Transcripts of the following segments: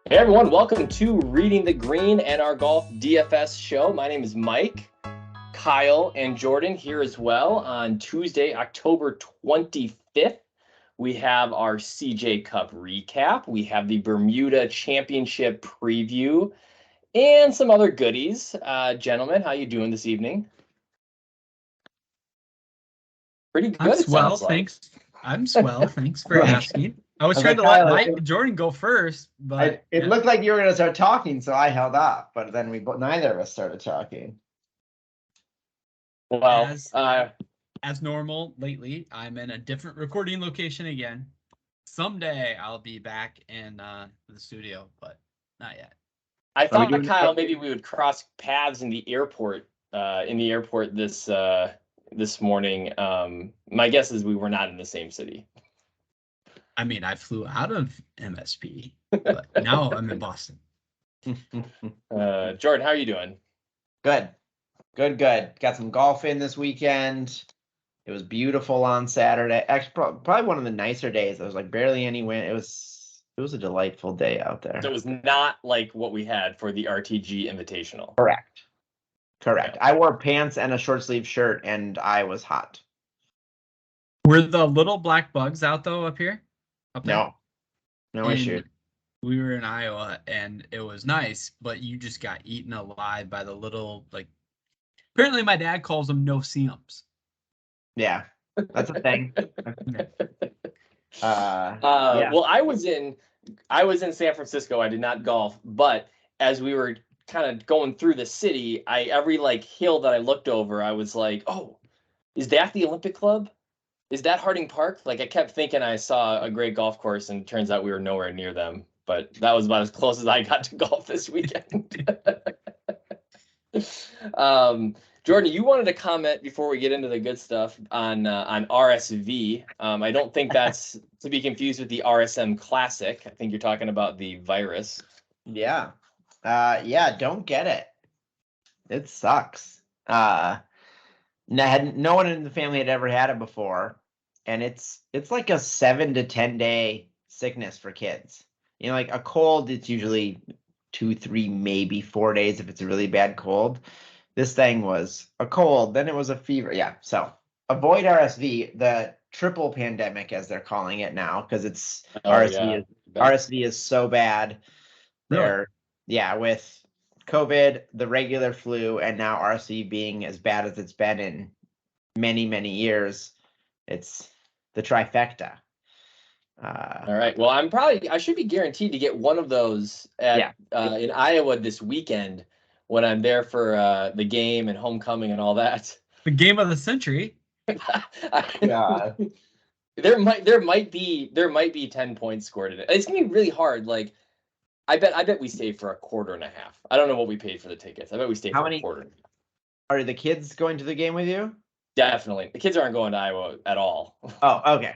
Hey everyone, welcome to Reading the Green and our golf DFS show. My name is Mike, Kyle, and Jordan here as well. On Tuesday, October 25th, we have our CJ Cup recap. We have the Bermuda Championship preview and some other goodies. Gentlemen, how you doing this evening? Pretty good, I'm it swell, sounds like. thanks. I'm swell, thanks for Right. asking. I was I was trying like, to let Kyle, Mike and Jordan go first, but It looked like you were going to start talking, so I held off. But then neither of us started talking. Well, as normal lately, I'm in a different recording location again. Someday I'll be back in the studio, but not yet. I thought, Kyle, maybe we would cross paths in the airport. This morning. My guess is we were not in the same city. I mean, I flew out of MSP, but now I'm in Boston. Jordan, how are you doing? Good. Got some golf in this weekend. It was beautiful on Saturday. Actually, probably one of the nicer days. There was like barely any wind. It was a delightful day out there. So it was not like what we had for the RTG Invitational. Correct. Yeah. I wore pants and a short sleeve shirt, and I was hot. Were the little black bugs out though up here? No issue. We were in Iowa and it was nice, but you just got eaten alive by the little, like, apparently my dad calls them no-see-ums. Yeah, that's a thing. Well, I was in San Francisco. I did not golf, but as we were kind of going through the city, every like hill that I looked over, I was like, oh, is that the Olympic Club? Is that Harding Park? Like, I kept thinking I saw a great golf course, and it turns out we were nowhere near them. But that was about as close as I got to golf this weekend. Jordan, you wanted to comment before we get into the good stuff on RSV. I don't think that's to be confused with the RSM Classic. I think you're talking about the virus. Yeah. Don't get it. It sucks. No one in the family had ever had it before, and it's like a 7 to 10 day sickness for kids. You know, like a cold, it's usually 2, 3, maybe 4 days if it's a really bad cold. This thing was a cold, then it was a fever. Yeah, so avoid RSV, the triple pandemic as they're calling it now, because it's RSV is so bad. Really? With COVID, the regular flu, and now RSV being as bad as it's been in many, many years, it's the trifecta. All right. Well, I should be guaranteed to get one of those in Iowa this weekend when I'm there for the game and homecoming and all that. The game of the century. Yeah. There might be 10 points scored in it. It's gonna be really hard. Like, I bet we stay for a quarter and a half. I don't know what we paid for the tickets. I bet we stay for a quarter. Are the kids going to the game with you? Definitely. The kids aren't going to Iowa at all. Oh, okay.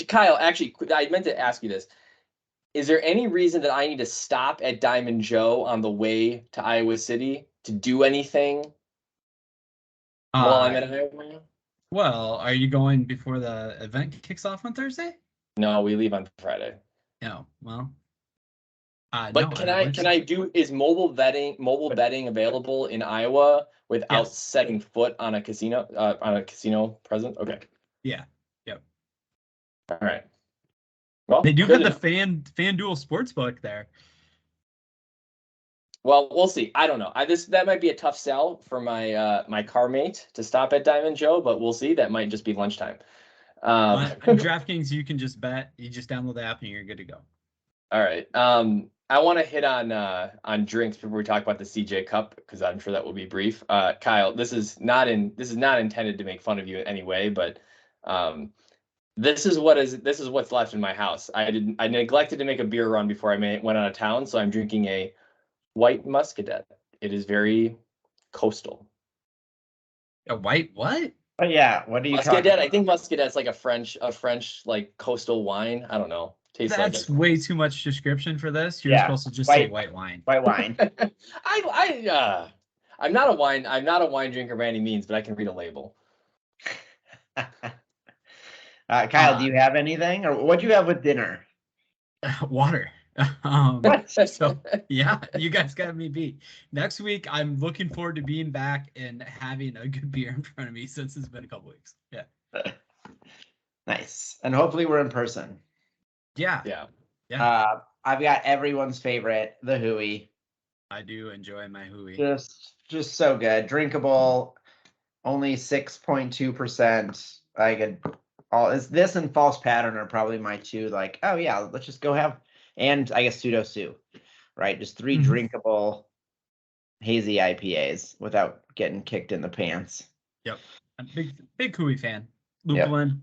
Kyle, actually, I meant to ask you this. Is there any reason that I need to stop at Diamond Joe on the way to Iowa City to do anything while I'm at Iowa? Well, are you going before the event kicks off on Thursday? No, we leave on Friday. No, well. But is mobile betting available in Iowa without setting foot on a casino present? Okay. Yeah. Yep. All right. Well, they do have the FanDuel Sportsbook there. Well, we'll see. I don't know. That might be a tough sell for my car mate to stop at Diamond Joe, but we'll see. That might just be lunchtime. On DraftKings, you can just bet. You just download the app and you're good to go. All right. I want to hit on drinks before we talk about the CJ Cup, because I'm sure that will be brief. Kyle, this is not intended to make fun of you in any way, but this is what's left in my house. I neglected to make a beer run before I went out of town, so I'm drinking a white Muscadet. It is very coastal. A white what? Oh yeah, what do you Muscadet? I think Muscadet's like a French like coastal wine. I don't know. That's way too much description for this. You're supposed to just say white wine. White wine. I'm not a wine drinker by any means, but I can read a label. Kyle, do you have anything, or what do you have with dinner? Water. So yeah, you guys got me beat. Next week, I'm looking forward to being back and having a good beer in front of me since it's been a couple weeks. Yeah. Nice. And hopefully we're in person. Yeah. Yeah. I've got everyone's favorite, the Hooey. I do enjoy my Hooey. Just so good. Drinkable, only 6.2%. I could this and False Pattern are probably my two, like, oh yeah, let's just go have, and I guess Pseudo Sue, right? Just 3 drinkable hazy IPAs without getting kicked in the pants. Yep. I'm big Hooey fan. Lupulin.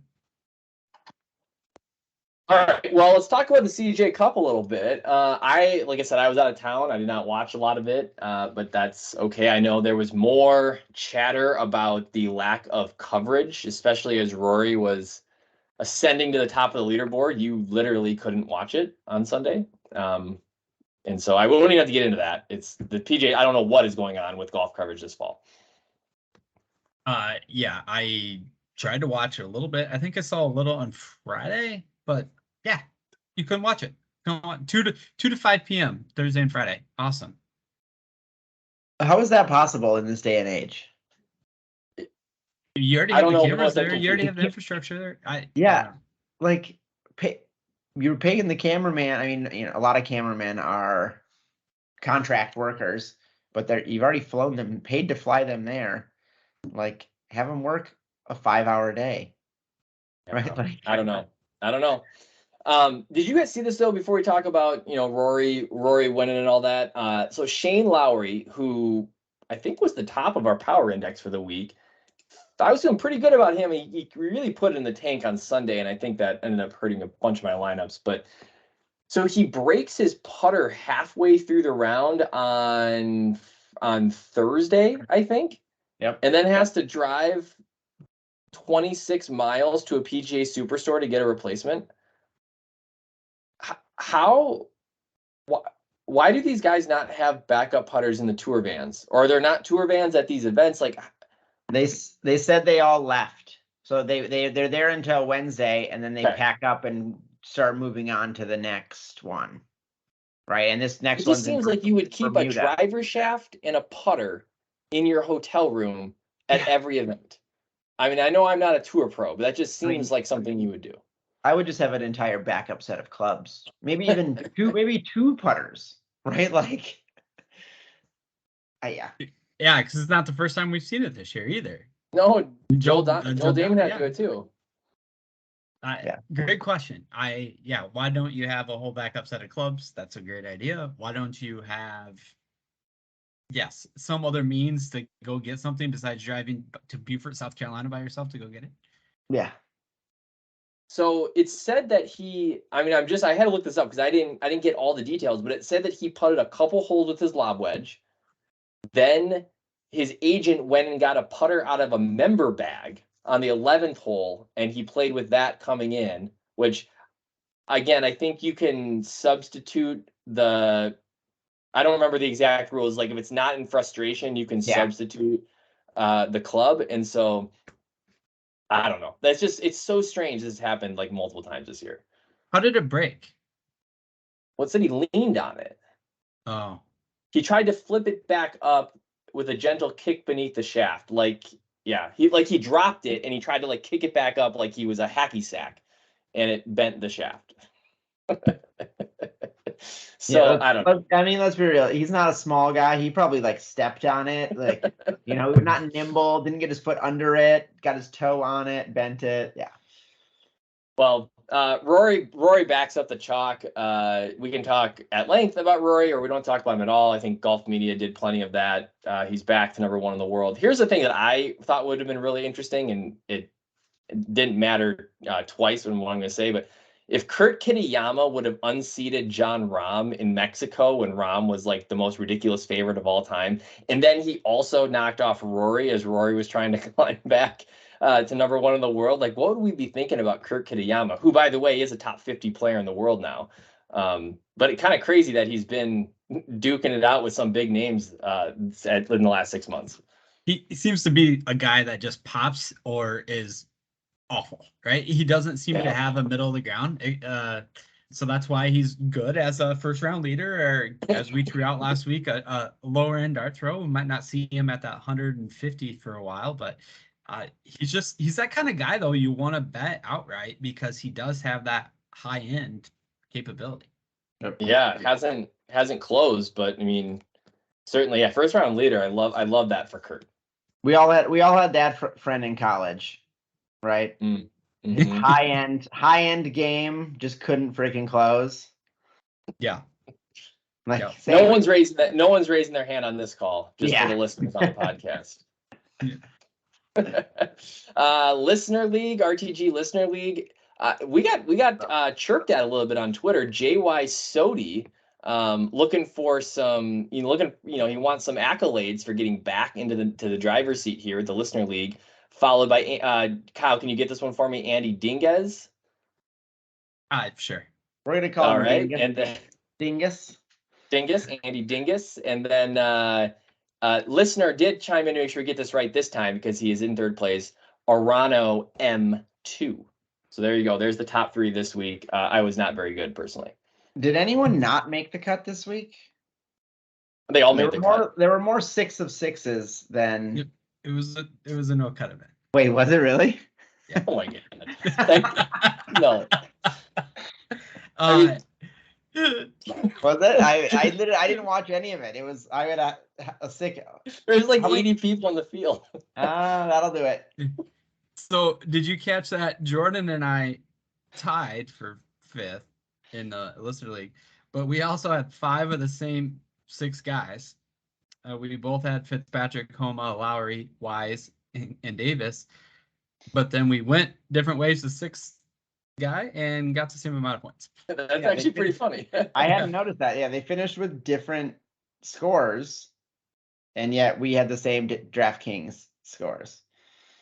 All right. Well, let's talk about the CJ Cup a little bit. Like I said, I was out of town. I did not watch a lot of it, but that's okay. I know there was more chatter about the lack of coverage, especially as Rory was ascending to the top of the leaderboard. You literally couldn't watch it on Sunday. And so I won't even have to get into that. It's the PJ. I don't know what is going on with golf coverage this fall. Yeah, I tried to watch it a little bit. I think I saw a little on Friday, but yeah, you couldn't watch it. 2 to 5 p.m. Thursday and Friday. Awesome. How is that possible in this day and age? You already have the cameras there. You already have the infrastructure there. Like you're paying the cameraman. I mean, a lot of cameramen are contract workers, but you've already flown them, paid to fly them there. Like, have them work a 5-hour day, right? Like, I don't know. Did you guys see this though? Before we talk about Rory winning and all that. So Shane Lowry, who I think was the top of our power index for the week, I was feeling pretty good about him. He really put it in the tank on Sunday, and I think that ended up hurting a bunch of my lineups. But so he breaks his putter halfway through the round on Thursday, I think. Yep. And then has to drive 26 miles to a PGA Superstore to get a replacement. Why do these guys not have backup putters in the tour vans? Or are there not tour vans at these events? Like, they said they all left. So they're there until Wednesday, and then they pack up and start moving on to the next one. Right. And this next one seems like you would keep Bermuda. A driver shaft and a putter in your hotel room at every event. I mean, I know I'm not a tour pro, but that just seems like something you would do. I would just have an entire backup set of clubs, maybe even two putters, right? Like, yeah, because it's not the first time we've seen it this year either. No, Joel Damon had to go too. Great question. Why don't you have a whole backup set of clubs? That's a great idea. Why don't you have some other means to go get something besides driving to Beaufort, South Carolina by yourself to go get it? Yeah. So it's said that I had to look this up because I didn't get all the details, but it said that he putted a couple holes with his lob wedge. Then his agent went and got a putter out of a member bag on the 11th hole, and he played with that coming in, which, again, I think you can substitute I don't remember the exact rules. Like, if it's not in frustration, you can substitute the club. And so, I don't know. It's so strange. This has happened like multiple times this year. How did it break? Well, it said he leaned on it. Oh. He tried to flip it back up with a gentle kick beneath the shaft. He dropped it and he tried to kick it back up like he was a hacky sack, and it bent the shaft. So I don't know. I mean, let's be real. He's not a small guy. He probably stepped on it, not nimble, didn't get his foot under it, got his toe on it, bent it. Yeah. Well, Rory backs up the chalk. We can talk at length about Rory, or we don't talk about him at all. I think golf media did plenty of that. He's back to number 1 in the world. Here's the thing that I thought would have been really interesting, and it didn't matter twice what I'm going to say, but if Kurt Kitayama would have unseated John Rahm in Mexico when Rahm was the most ridiculous favorite of all time, and then he also knocked off Rory as Rory was trying to climb back to number 1 in the world, what would we be thinking about Kurt Kitayama, who, by the way, is a top 50 player in the world now? But it's kind of crazy that he's been duking it out with some big names in the last 6 months. He seems to be a guy that just pops or is awful, right? He doesn't seem to have a middle of the ground. So that's why he's good as a first round leader, or as we threw out last week, a lower end dart throw. We might not see him at that 150 for a while, but he's that kind of guy though you want to bet outright because he does have that high end capability. Yeah, hasn't closed, but I mean, certainly, yeah, first round leader. I love that for Kurt. We all had that friend in college, right? Mm-hmm. High end game, just couldn't freaking close. Yeah. Like Yeah. No one's raising their hand on this call, just for the listeners on the podcast. Listener League, RTG Listener League. We got chirped at a little bit on Twitter. JY Sodi, looking for some, he wants some accolades for getting back into the driver's seat here at the Listener League. Followed by Kyle, can you get this one for me? Andy Dinges. Sure. We're gonna call him right, Dingus. and then Dingus. Andy Dingus, and then listener did chime in to make sure we get this right this time because he is in third place. Arano M2. So there you go. There's the top three this week. I was not very good personally. Did anyone not make the cut this week? They all made the cut. There were more 6 of 6s than. Yep. It was a no cut event. Wait, was it really? Yeah. Oh my god. No. Was it? I didn't watch any of it. It was I had a sick. There's like 80 people on the field. That'll do it. So did you catch that? Jordan and I tied for 5th in the Listener League, but we also had 5 of the same 6 guys. We both had Fitzpatrick, Homa, Lowry, Wise, and Davis, but then we went different ways to 6th guy and got the same amount of points. That's actually pretty funny. I hadn't noticed that. Yeah, they finished with different scores, and yet we had the same DraftKings scores.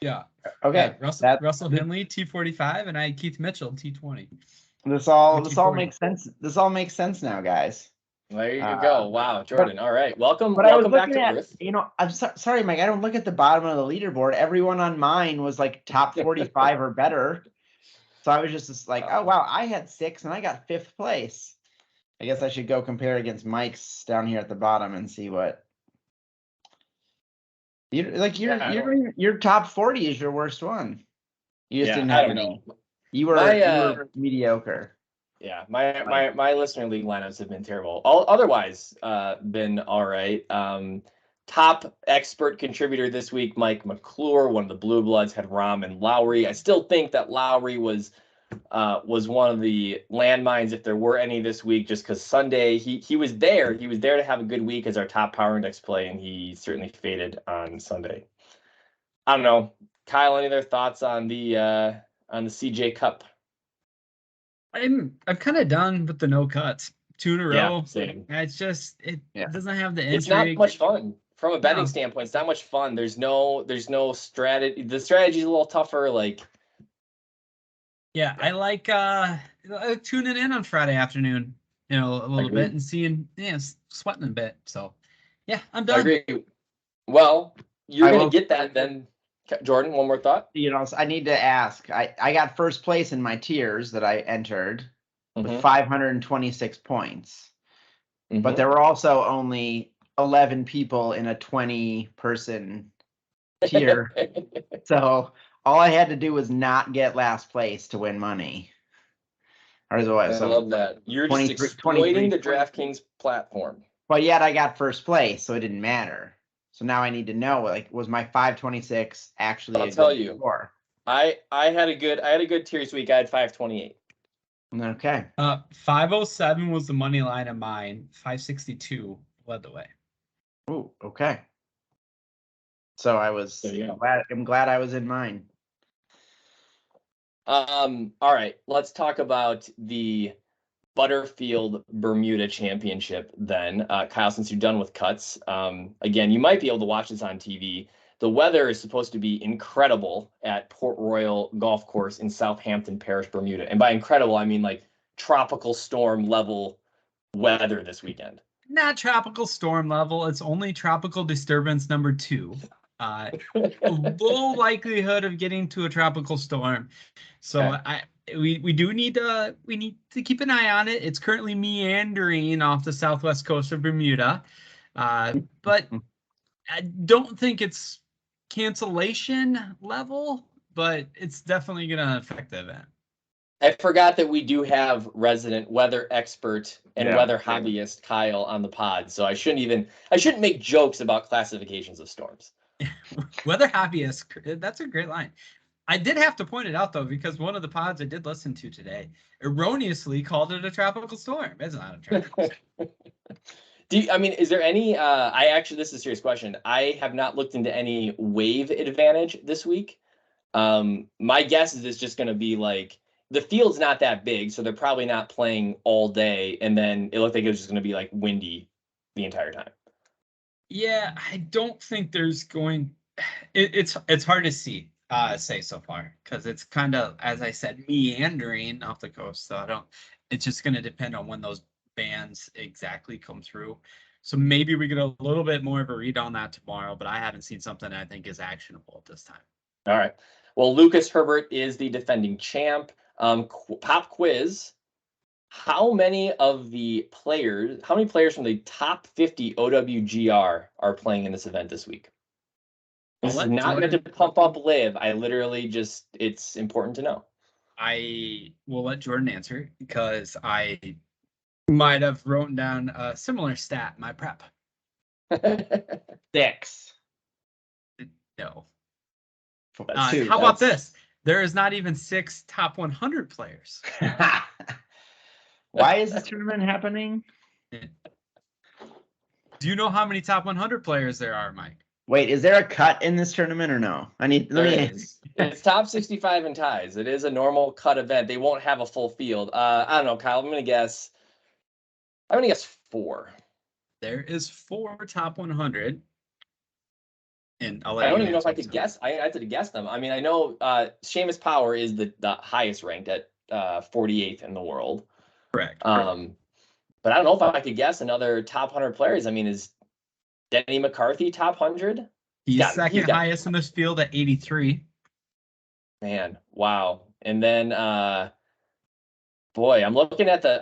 Yeah. Okay. Yeah, Russell Henley T45, and I had Keith Mitchell T20. This all makes sense. This all makes sense now, guys. There you go. Wow, Jordan. All right. Welcome But welcome back to Earth. I'm sorry, Mike. I don't look at the bottom of the leaderboard. Everyone on mine was like top 45 or better. So I was just like, oh wow, I had 6 and I got 5th place. I guess I should go compare against Mike's down here at the bottom and see what. Your top 40 is your worst one. You just didn't have any. You were mediocre. Yeah, my Listener League lineups have been terrible. Otherwise, been all right. Top expert contributor this week, Mike McClure, one of the Blue Bloods, had Rahm and Lowry. I still think that Lowry was one of the landmines if there were any this week, just because Sunday he was there. He was there to have a good week as our top power index play, and he certainly faded on Sunday. I don't know, Kyle. Any other thoughts on the CJ Cup? I'm kind of done with the no cuts. 2 in a row. Yeah, same. It's just it doesn't have the intrigue. It's not much fun from a betting standpoint. It's not much fun. There's no strategy. The strategy's a little tougher. Like, yeah, I like tuning in on Friday afternoon, a little bit and seeing, sweating a bit. So, yeah, I'm done. I agree. Well, you're gonna get that then. Jordan, one more thought. I need to ask. I got first place in my tiers that I entered with 526 points, but there were also only 11 people in a 20-person tier. So all I had to do was not get last place to win money. I love that. You're just exploiting the DraftKings platform. But yet I got first place, so it didn't matter. So now I need to know, was my 526 actually a good score? I had a good tier this week. I had 528. Okay. 507 was the money line of mine. 562 led the way. Ooh, okay. So I'm glad I was in mine. All right, let's talk about the Butterfield Bermuda Championship then. Kyle, since you're done with cuts, again, you might be able to watch this on TV. The weather is supposed to be incredible at Port Royal Golf Course in Southampton Parish, Bermuda. And by incredible, I mean like tropical storm level weather this weekend. Not tropical storm level. It's only tropical disturbance number 2. Low likelihood of getting to a tropical storm. So we need to keep an eye on it. It's currently meandering off the southwest coast of Bermuda, but I don't think it's cancellation level, but it's definitely going to affect the event. I forgot that we do have resident weather expert and Yeah. weather hobbyist Kyle on the pod, so I shouldn't make jokes about classifications of storms. Weather hobbyist, that's a great line. I did have to point it out though, because one of the pods I did listen to today erroneously called it a tropical storm. It's not a tropical storm. Is there any, this is a serious question. I have not looked into any wave advantage this week. My guess is it's just going to be like, the field's not that big, so they're probably not playing all day. And then it looked like it was just going to be like windy the entire time. Yeah, I don't think there's going, it's hard to say so far, because it's kind of, as I said, meandering off the coast. So it's just going to depend on when those bands exactly come through. So maybe we get a little bit more of a read on that tomorrow, but I haven't seen something I think is actionable at this time. All right. Well, Lucas Herbert is the defending champ. Pop quiz. How many players from the top 50 OWGR are playing in this event this week? This is not meant to pump up live. I literally it's important to know. I will let Jordan answer, because I might have written down a similar stat in my prep. 6. No. Two. How about this? There is not even 6 top 100 players. Why is this tournament happening? Do you know how many top 100 players there are, Mike? Wait, is there a cut in this tournament or no? It's top 65 and ties. It is a normal cut event. They won't have a full field. I don't know, Kyle. I'm gonna guess 4. There is 4 top 100. And I don't even know if I could guess. I had to guess them. I mean, I know Seamus Power is the highest ranked at 48th in the world. Correct. But I don't know if I could guess another top 100 players. I mean, is Denny McCarthy top 100? He's second highest in this field at 83. Man, wow. And then boy, I'm looking at the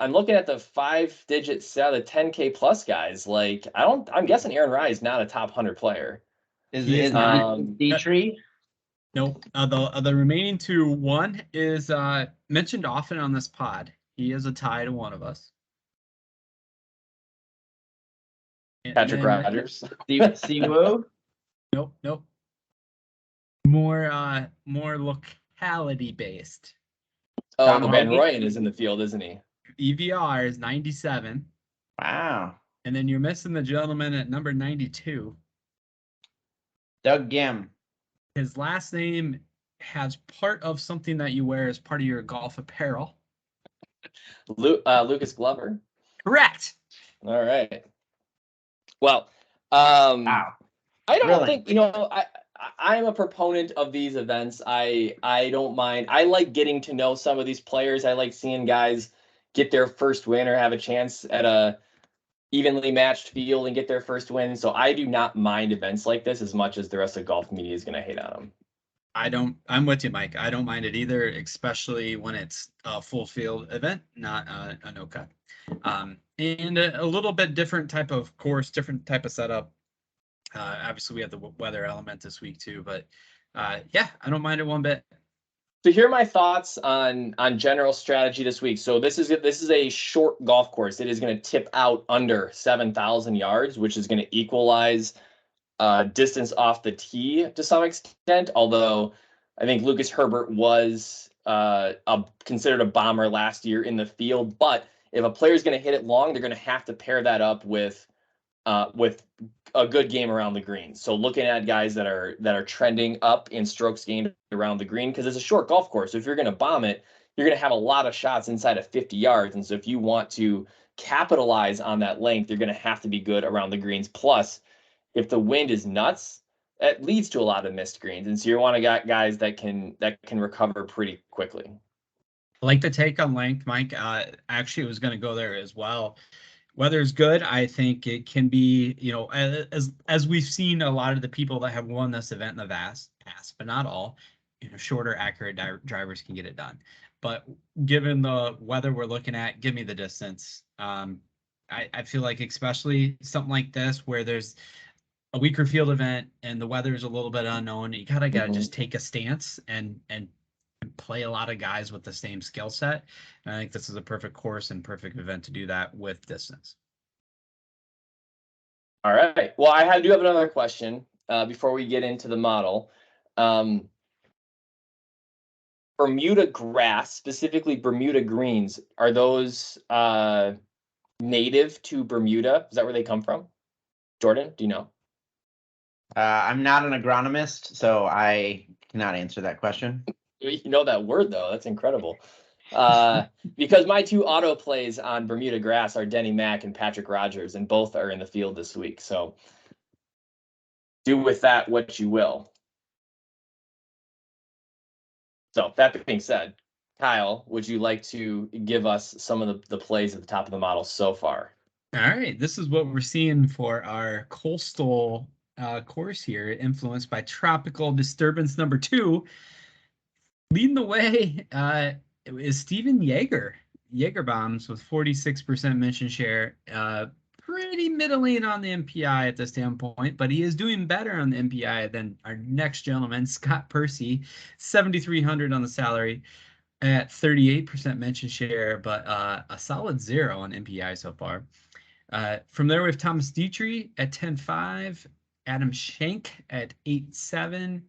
5-digit set, the 10K plus guys. Like, I'm guessing Aaron Rye is not a top 100 player. Is Dietrich? Nope. The remaining 2, one is mentioned often on this pod. He is a tie to one of us. Patrick Rogers. Siwoo? Nope. More locality based. Oh, Van Rooyen is in the field, isn't he? EVR is 97. Wow. And then you're missing the gentleman at number 92. Doug Gim. His last name has part of something that you wear as part of your golf apparel. Lucas Glover. Correct. All right. Well, I don't think, I'm a proponent of these events. I don't mind. I like getting to know some of these players. I like seeing guys get their first win or have a chance at a evenly matched field and get their first win. So I do not mind events like this as much as the rest of golf media is going to hate on them. I'm with you, Mike. I don't mind it either, especially when it's a full field event, not a no cut. And a little bit different type of course, different type of setup. Obviously we have the weather element this week too, but yeah, I don't mind it one bit. So here are my thoughts on general strategy this week. So this is a short golf course. It is going to tip out under 7,000 yards, which is going to equalize distance off the tee to some extent. Although I think Lucas Herbert was considered a bomber last year in the field. But if a player is going to hit it long, they're going to have to pair that up with a good game around the green. So looking at guys that are trending up in strokes gained around the green, because it's a short golf course. So if you're going to bomb it, you're going to have a lot of shots inside of 50 yards. And so if you want to capitalize on that length, you're going to have to be good around the greens. Plus, if the wind is nuts, that leads to a lot of missed greens. And so you want to get guys that can recover pretty quickly. I like the take on length, Mike. Actually, I was going to go there as well. Weather's good. I think it can be, as we've seen a lot of the people that have won this event in the past, but not all, shorter, accurate drivers can get it done. but given the weather we're looking at, give me the distance. I feel like especially something like this where there's a weaker field event and the weather is a little bit unknown, you gotta just take a stance and play a lot of guys with the same skill set. And I think this is a perfect course and perfect event to do that with distance. All right. Well, do have another question before we get into the model. Bermuda grass, specifically Bermuda greens, are those native to Bermuda? Is that where they come from? Jordan, do you know? I'm not an agronomist, so I cannot answer that question. You know that word, though. That's incredible. Because my two auto plays on Bermuda grass are Denny Mack and Patrick Rogers, and both are in the field this week. So do with that what you will. So that being said, Kyle, would you like to give us some of the plays at the top of the model so far? All right, this is what we're seeing for our coastal course here, influenced by tropical disturbance number 2. Leading the way is Steven Yeager. Yeager bombs with 46% mention share. Pretty middling on the MPI at this standpoint, but he is doing better on the MPI than our next gentleman, Scott Percy, 7,300 on the salary at 38% mention share, but a solid 0 on MPI so far. From there, we have Thomas Dietrich at 10.5, Adam Schenk at 8.7,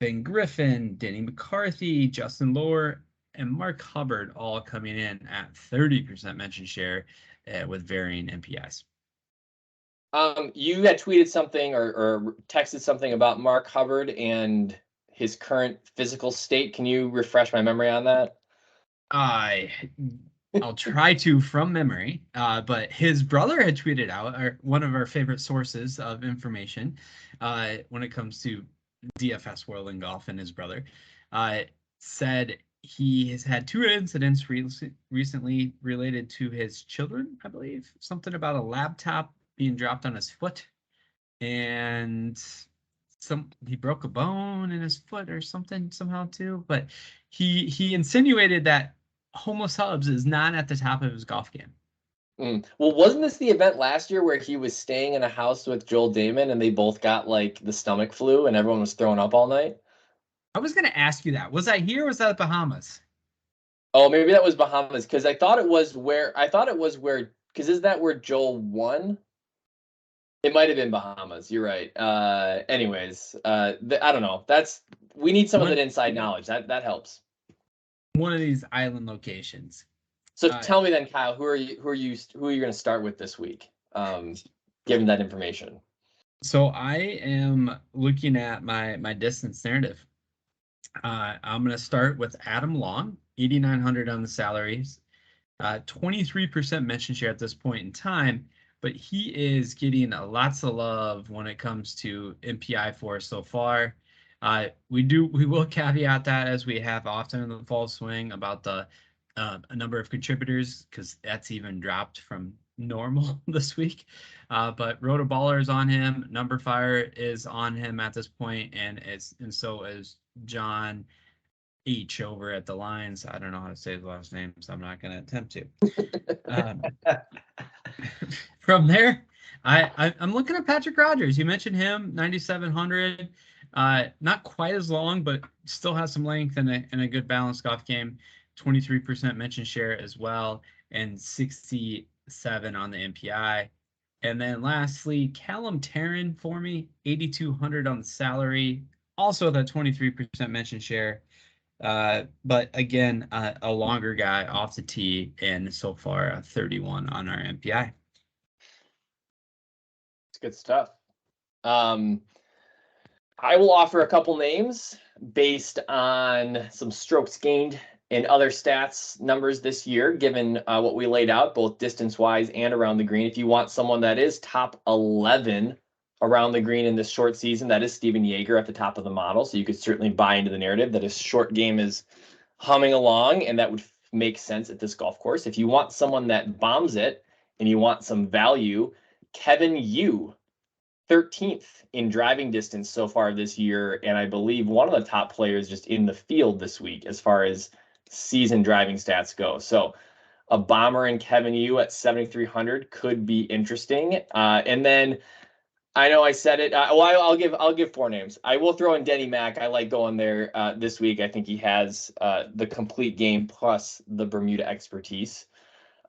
Ben Griffin, Denny McCarthy, Justin Lohr, and Mark Hubbard all coming in at 30% mention share with varying MPIs. You had tweeted something or texted something about Mark Hubbard and his current physical state. Can you refresh my memory on that? I'll try to from memory, but his brother had tweeted out, one of our favorite sources of information when it comes to DFS World and Golf, and his brother said he has had 2 incidents recently related to his children, I believe. Something about a laptop being dropped on his foot, and he broke a bone in his foot or something somehow too. But he insinuated that Homo Subs is not at the top of his golf game. Well, wasn't this the event last year where he was staying in a house with Joel Damon and they both got like the stomach flu and everyone was throwing up all night? I was going to ask you that. Was I here or was that Bahamas? Oh, maybe that was Bahamas, because I thought it was where, because is that where Joel won? It might have been Bahamas. You're right. Anyways, I don't know. We need some of that inside knowledge. That helps. One of these island locations. So tell me then, Kyle, who are you going to start with this week? Given that information. So I am looking at my distance narrative. I'm going to start with Adam Long, 8,900 on the salaries, 23% mention share at this point in time, but he is getting lots of love when it comes to MPI for us so far. We will caveat that, as we have often in the fall swing, about the a number of contributors, because that's even dropped from normal this week. But Rotoballer is on him, Numberfire is on him at this point, and so is John H over at the Lines. I don't know how to say his last name, so I'm not going to attempt to. From there, I'm looking at Patrick Rogers. You mentioned him, 9,700. Not quite as long, but still has some length and a good balanced golf game. 23% mention share as well, and 67 on the MPI. And then lastly, Callum Tarrant for me, 8,200 on the salary, also that 23% mention share. But again, a longer guy off the tee, and so far a 31 on our MPI. It's good stuff. I will offer a couple names based on some strokes gained and other stats numbers this year, given what we laid out, both distance-wise and around the green. If you want someone that is top 11 around the green in this short season, that is Steven Yeager at the top of the model. So you could certainly buy into the narrative that his short game is humming along, and that would make sense at this golf course. If you want someone that bombs it and you want some value, Kevin Yu 13th in driving distance so far this year, and I believe one of the top players just in the field this week as far as season driving stats go. So a bomber in Kevin Yu at 7,300 could be interesting. And then I know I said it. I'll give four names. I will throw in Denny Mack. I like going there this week. I think he has the complete game plus the Bermuda expertise.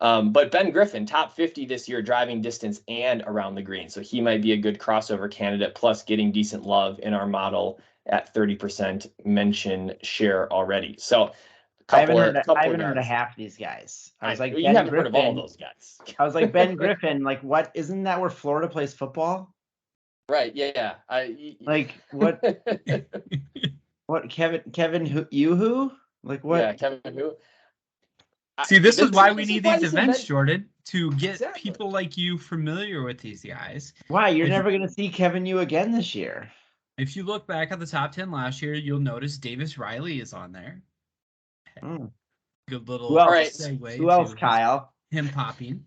But Ben Griffin, top 50 this year, driving distance and around the green. So he might be a good crossover candidate, plus getting decent love in our model at 30% mention share already. So I haven't heard of half of these guys. I was like, you haven't heard of all of those guys. I was like, Ben Griffin, like what? Isn't that where Florida plays football? Right. Yeah. Like what? What Kevin who? Like what? Yeah, Kevin who? See, this is why we need these events, event... Jordan, to get people like you familiar with these guys. Why? You're never going to see Kevin Yu again this year. If you look back at the top 10 last year, you'll notice Davis Riley is on there. Good little segue. Who else, Kyle? Him popping.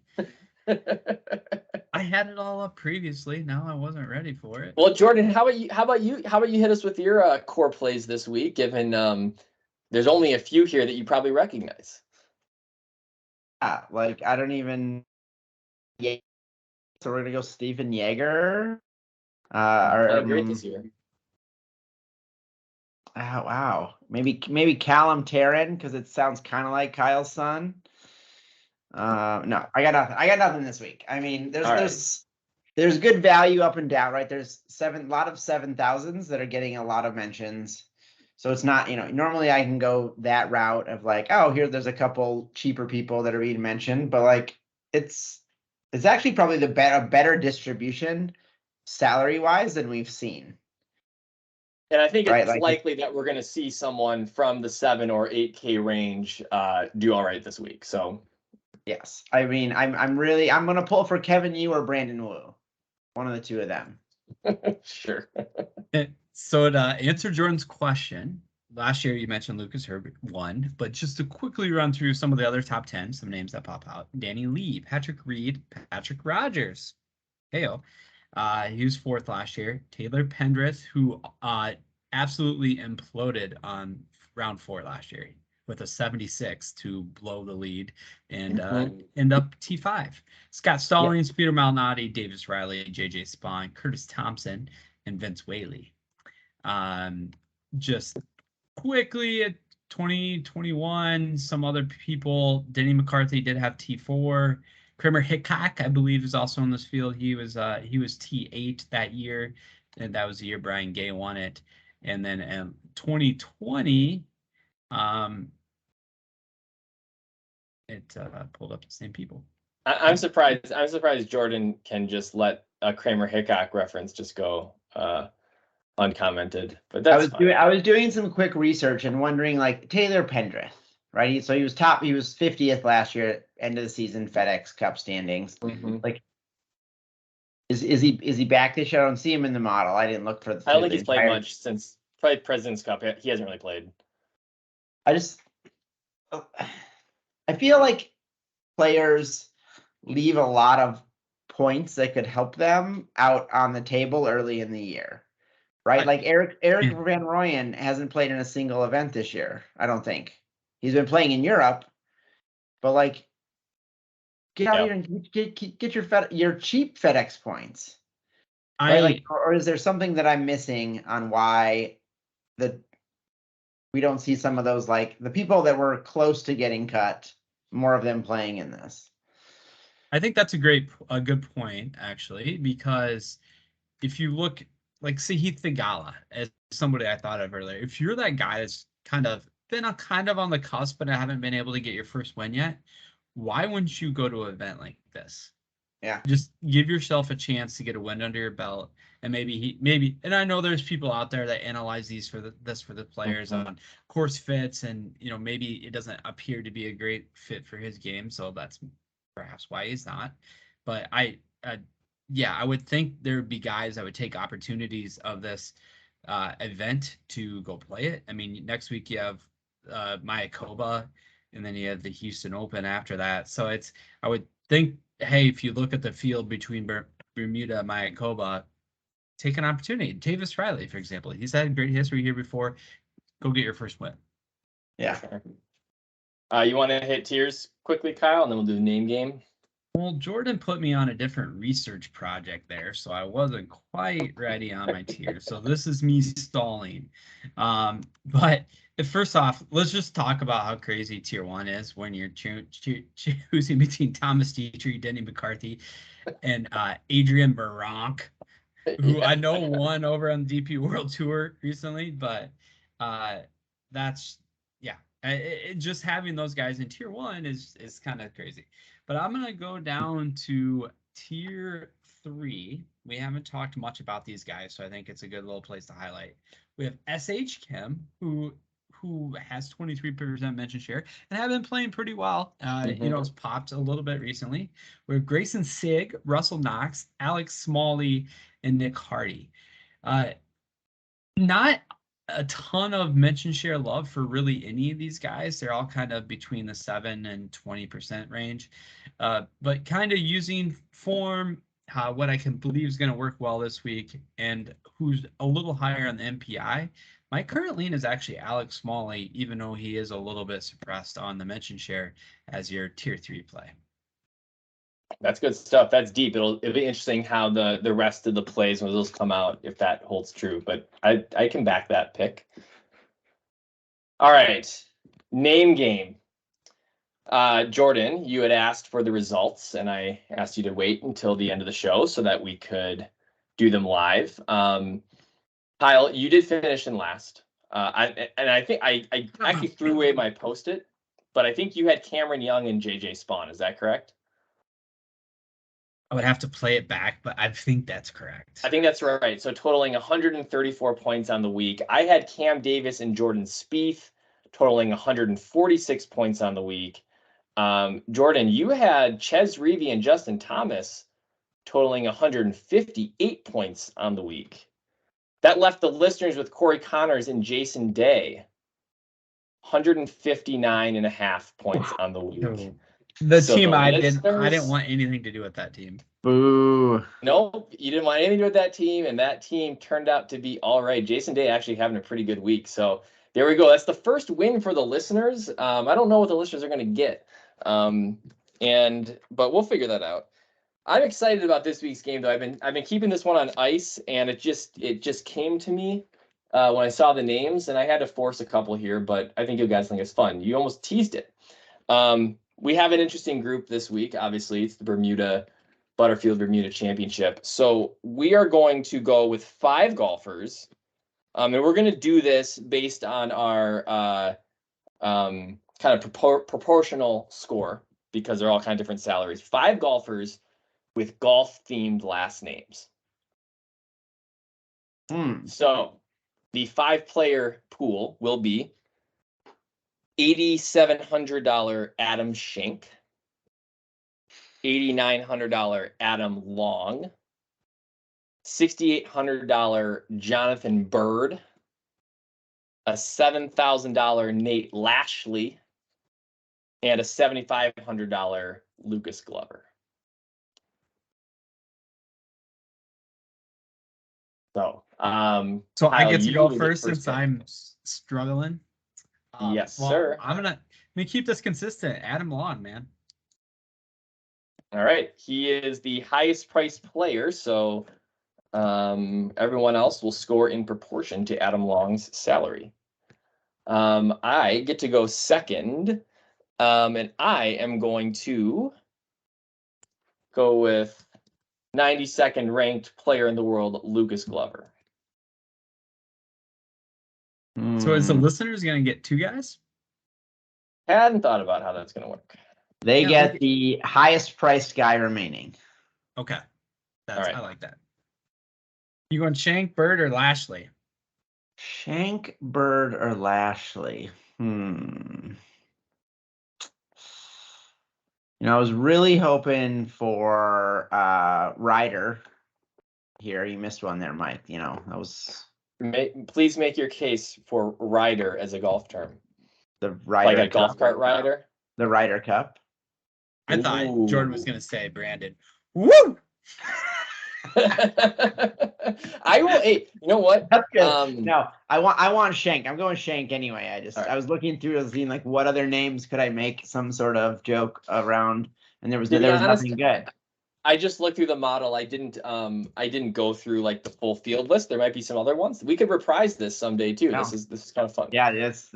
I had it all up previously. Now I wasn't ready for it. Well, Jordan, how about you hit us with your core plays this week, given there's only a few here that you probably recognize. Like I don't even. Yeah, so we're gonna go Stephen Yeager. Great this year. Oh, wow. Maybe Callum Tarrant because it sounds kind of like Kyle's son. No, I got nothing. I got nothing this week. I mean, there's good value up and down, right? There's a lot of 7,000s that are getting a lot of mentions. So it's not, normally I can go that route of like, oh, there's a couple cheaper people that are being mentioned, but like it's actually probably a better distribution salary wise than we've seen. And I think it's likely that we're going to see someone from the 7 or 8K range do all right this week. So, yes, I mean, I'm going to pull for Kevin Yu or Brandon Wu, one of the two of them. Sure. So to answer Jordan's question, last year you mentioned Lucas Herbert won, but just to quickly run through some of the other top 10, some names that pop out: Danny Lee, Patrick Reed, Patrick Rogers. Heyo. He was 4th last year. Taylor Pendrith, who absolutely imploded on round 4 last year with a 76 to blow the lead and end up T5. Scott Stallings, Peter Malnati, Davis Riley, JJ Spawn, Curtis Thompson, and Vince Whaley. Just quickly at 2021, some other people. Denny McCarthy did have T4. Kramer Hickok, I believe, is also in this field. He was T8 that year, and that was the year Brian Gay won it. And then in 2020, it pulled up the same people. I'm surprised Jordan can just let a Kramer Hickok reference just go uncommented. But that's I was doing some quick research and wondering, like, Taylor Pendrith. Right, so he was 50th last year, end of the season FedEx Cup standings. Like, is he back this year? I don't see him in the model. I didn't look for the. I don't think he's played much since probably President's Cup. He hasn't really played. I feel like players leave a lot of points that could help them out on the table early in the year, right? Like Eric Van Rooyen hasn't played in a single event this year. I don't think. He's been playing in Europe, but like, get out here and get your cheap FedEx points. Right? Or is there something that I'm missing on why we don't see some of those, like the people that were close to getting cut, more of them playing in this? I think that's a good point, actually, because if you look like Sahith Theegala as somebody I thought of earlier, if you're that guy that's kind of on the cusp but I haven't been able to get your first win yet, why wouldn't you go to an event like this? Yeah. Just give yourself a chance to get a win under your belt. And maybe and I know there's people out there that analyze these for the players on course fits, and maybe it doesn't appear to be a great fit for his game, so that's perhaps why he's not. But I would think there would be guys that would take opportunities of this event to go play it. I mean, next week you have Mayakoba, and then you have the Houston Open after that. So I would think, hey, if you look at the field between Bermuda and Mayakoba, take an opportunity. Davis Riley, for example, he's had a great history here before. Go get your first win. Yeah. You want to hit tiers quickly, Kyle, and then we'll do the name game. Well, Jordan put me on a different research project there, so I wasn't quite ready on my tier. So this is me stalling. But first off, let's just talk about how crazy tier 1 is when you're choosing between Thomas Dietrich, Denny McCarthy, and Adrian Barank, who I know won over on the DP World Tour recently, but that's just having those guys in tier 1 is kind of crazy. But I'm gonna go down to tier 3. We haven't talked much about these guys, so I think it's a good little place to highlight. We have SH Kim, who has 23% mention share and have been playing pretty well. It's popped a little bit recently. We have Grayson Sigg, Russell Knox, Alex Smalley, and Nick Hardy. Not a ton of mention share love for really any of these guys. They're all kind of between the 7 and 20% range, but kind of using form, what I can believe is going to work well this week, and who's a little higher on the MPI. My current lean is actually Alex Smalley, even though he is a little bit suppressed on the mention share as your tier 3 play. That's good stuff. That's deep. It'll be interesting how the rest of the plays when those come out, if that holds true. But I can back that pick. All right, name game. Jordan, you had asked for the results, and I asked you to wait until the end of the show so that we could do them live. Kyle, you did finish in last. I think I actually threw away my Post-it, but I think you had Cameron Young and JJ Spawn. Is that correct? I would have to play it back, but I think that's correct. I think that's right. So totaling 134 points on the week. I had Cam Davis and Jordan Spieth totaling 146 points on the week. Jordan, you had Ches Reavie and Justin Thomas totaling 158 points on the week. That left the listeners with Corey Connors and Jason Day 159.5 points on the week. The team I didn't want anything to do with that team. Boo. Nope, you didn't want anything to do with that team, and that team turned out to be all right. Jason Day actually having a pretty good week. So there we go. That's the first win for the listeners. I don't know what the listeners are going to get, but we'll figure that out. I'm excited about this week's game, though. I've been keeping this one on ice, and it just came to me when I saw the names, and I had to force a couple here, but I think you guys think it's fun. You almost teased it. We have an interesting group this week. Obviously, it's the Butterfield Bermuda Championship. So we are going to go with 5 golfers, and we're going to do this based on our kind of proportional score because they're all kind of different salaries. 5 golfers with golf-themed last names. So the 5-player pool will be $8,700 Adam Schenk, $8,900 Adam Long, $6,800 Jonathan Bird, a $7,000 Nate Lashley, and a $7,500 Lucas Glover. So I get to go first since I'm struggling. Yes, sir. I'm gonna keep this consistent. Adam Long, man. All right, he is the highest priced player, so everyone else will score in proportion to Adam Long's salary. I get to go second, and I am going to go with 92nd ranked player in the world, Lucas Glover. So is the listeners going to get 2 guys? Hadn't thought about how that's going to work. They get the highest priced guy remaining. Okay. All right. I like that. You going Schenk, Bird, or Lashley? Schenk, Bird, or Lashley? I was really hoping for Ryder here. You missed one there, Mike. That was... Please make your case for rider as a golf term. The Ryder like a golf cart rider? The Ryder Cup. I thought Jordan was going to say Brandon. Woo! I will. Hey, you know what? That's good. No, I want Shank. I'm going Shank anyway. All right. I was looking through and seeing like what other names could I make some sort of joke around, and there was To be honest, nothing good. I just looked through the model. I didn't go through like the full field list. There might be some other ones. We could reprise this someday too. No. This is kind of fun. Yeah, this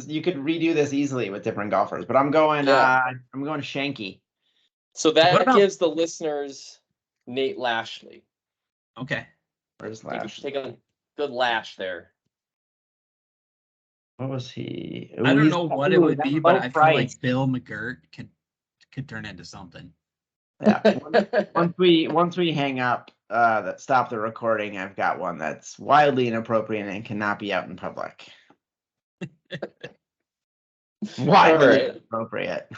you could redo this easily with different golfers, but I'm going Shanky. So What that about- gives the listeners Nate Lashley. Okay. Where's Lash? Take a good lash there. What was he? I don't know what it would be, but I feel price. like Bill McGirt could turn into something. Yeah. Once we hang up, stop the recording. I've got one that's wildly inappropriate and cannot be out in public. Wildly Alright. inappropriate.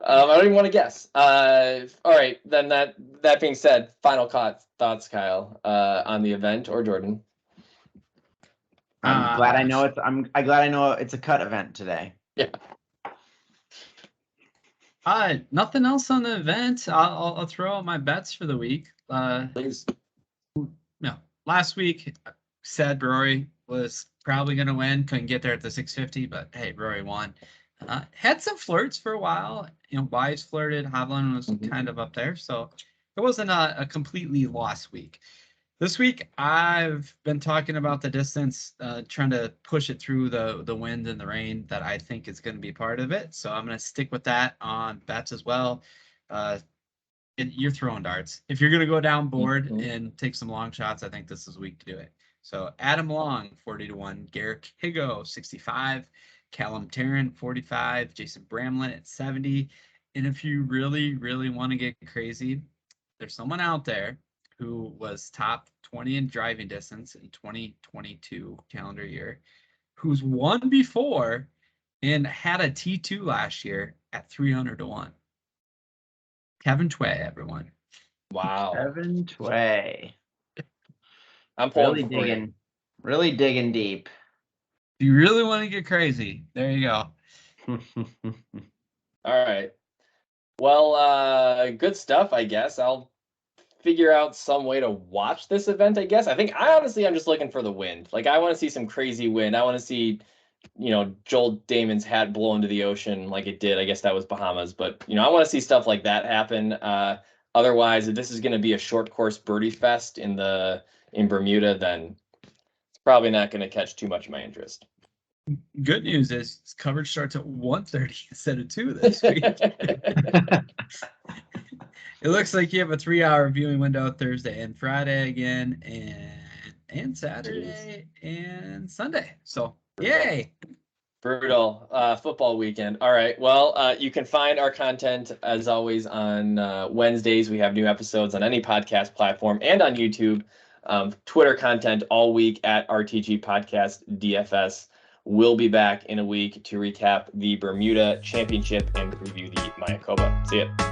I don't even want to guess. All right, then that being said, final thoughts, Kyle, on the event or Jordan. I'm glad I know it's a cut event today. Yeah. Nothing else on the event. I'll throw out my bets for the week. Please. No, last week said Rory was probably going to win. Couldn't get there at the 650, but hey, Rory won. Had some flirts for a while. Wise flirted. Hovland was kind of up there, so it wasn't a completely lost week. This week, I've been talking about the distance, trying to push it through the wind and the rain that I think is going to be part of it. So I'm going to stick with that on bets as well. You're throwing darts. If you're going to go down board and take some long shots, I think this is the week to do it. So Adam Long, 40-1. Garrick Higo, 65. Callum Tarrant, 45. Jason Bramlett at 70. And if you really, really want to get crazy, there's someone out there who was top 20 in driving distance in 2022 calendar year, who's won before and had a T2 last year at 300-1. Kevin Tway, everyone. Wow. Kevin Tway. I'm really digging deep. If you really want to get crazy, there you go. All right. Well, good stuff, I guess. I'll figure out some way to watch this event, I guess. I'm just looking for the wind. Like, I want to see some crazy wind. I want to see, Joel Damon's hat blow into the ocean like it did. I guess that was Bahamas, but I want to see stuff like that happen. Otherwise, if this is going to be a short course birdie fest in Bermuda, then it's probably not going to catch too much of my interest. Good news is coverage starts at 1:30 instead of 2 this week. It looks like you have a 3-hour viewing window Thursday and Friday again, and Saturday and Sunday. So, yay! Brutal football weekend. All right. Well, you can find our content as always on Wednesdays. We have new episodes on any podcast platform and on YouTube. Twitter content all week at RTG Podcast DFS. We'll be back in a week to recap the Bermuda Championship and preview the Mayakoba. See ya.